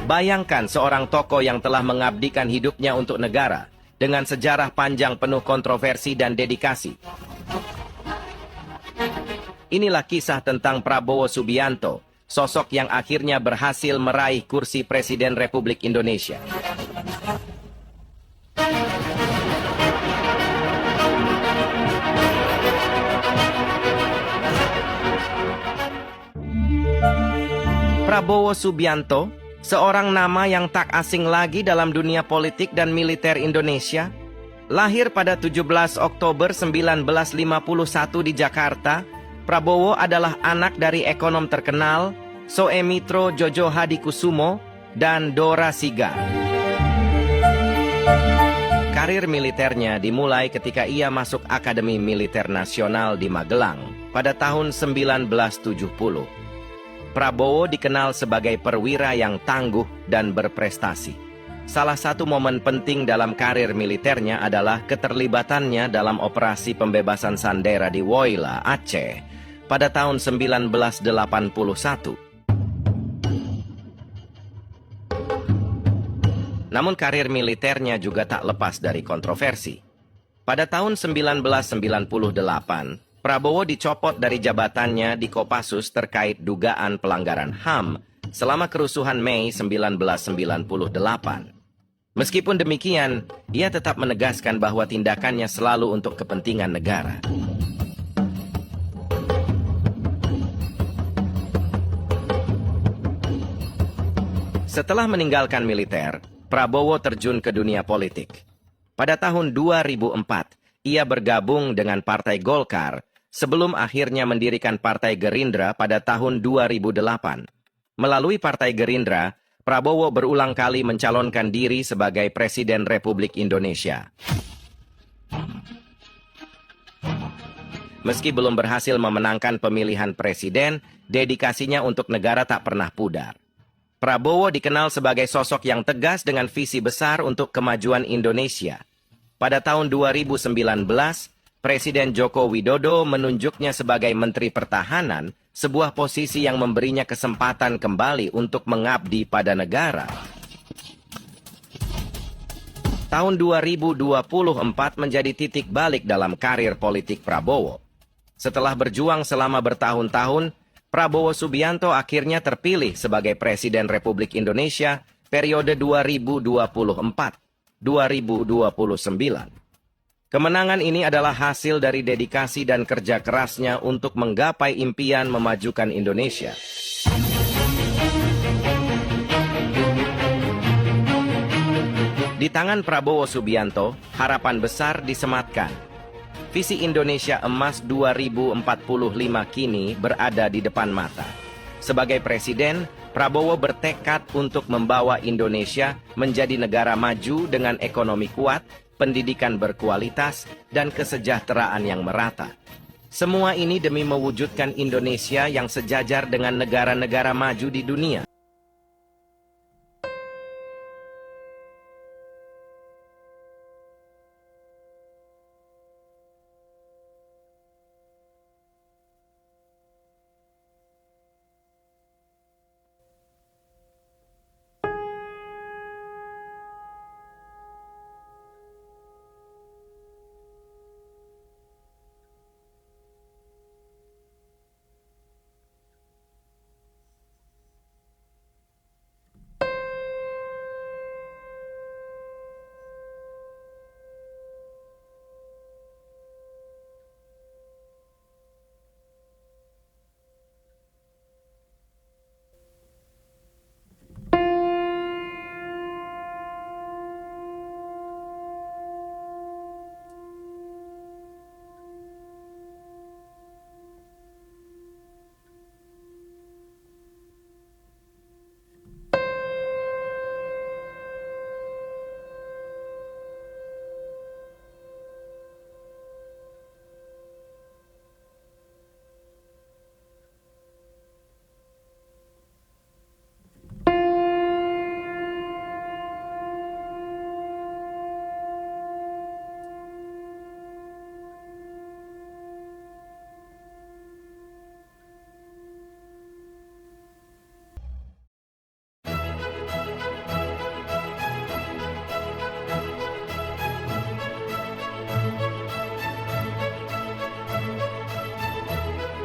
Bayangkan seorang tokoh yang telah mengabdikan hidupnya untuk negara, dengan sejarah panjang penuh kontroversi dan dedikasi. Inilah kisah tentang Prabowo Subianto, sosok yang akhirnya berhasil meraih kursi Presiden Republik Indonesia. Prabowo Subianto, seorang nama yang tak asing lagi dalam dunia politik dan militer Indonesia, lahir pada 17 Oktober 1951 di Jakarta. Prabowo adalah anak dari ekonom terkenal Soemitro Djojo Hadikusumo dan Dora Sigar. Karir militernya dimulai ketika ia masuk Akademi Militer Nasional di Magelang pada tahun 1970. Prabowo dikenal sebagai perwira yang tangguh dan berprestasi. Salah satu momen penting dalam karir militernya adalah keterlibatannya dalam operasi pembebasan Sandera di Woyla, Aceh, pada tahun 1981. Namun karir militernya juga tak lepas dari kontroversi. Pada tahun 1998, Prabowo dicopot dari jabatannya di Kopassus terkait dugaan pelanggaran HAM selama kerusuhan Mei 1998. Meskipun demikian, ia tetap menegaskan bahwa tindakannya selalu untuk kepentingan negara. Setelah meninggalkan militer, Prabowo terjun ke dunia politik. Pada tahun 2004, ia bergabung dengan Partai Golkar sebelum akhirnya mendirikan Partai Gerindra pada tahun 2008. Melalui Partai Gerindra, Prabowo berulang kali mencalonkan diri sebagai Presiden Republik Indonesia. Meski belum berhasil memenangkan pemilihan presiden, dedikasinya untuk negara tak pernah pudar. Prabowo dikenal sebagai sosok yang tegas dengan visi besar untuk kemajuan Indonesia. Pada tahun 2019, Presiden Joko Widodo menunjuknya sebagai Menteri Pertahanan, sebuah posisi yang memberinya kesempatan kembali untuk mengabdi pada negara. Tahun 2024 menjadi titik balik dalam karir politik Prabowo. Setelah berjuang selama bertahun-tahun, Prabowo Subianto akhirnya terpilih sebagai Presiden Republik Indonesia periode 2024-2029. Kemenangan ini adalah hasil dari dedikasi dan kerja kerasnya untuk menggapai impian memajukan Indonesia. Di tangan Prabowo Subianto, harapan besar disematkan. Visi Indonesia Emas 2045 kini berada di depan mata. Sebagai presiden, Prabowo bertekad untuk membawa Indonesia menjadi negara maju dengan ekonomi kuat, pendidikan berkualitas, dan kesejahteraan yang merata. Semua ini demi mewujudkan Indonesia yang sejajar dengan negara-negara maju di dunia.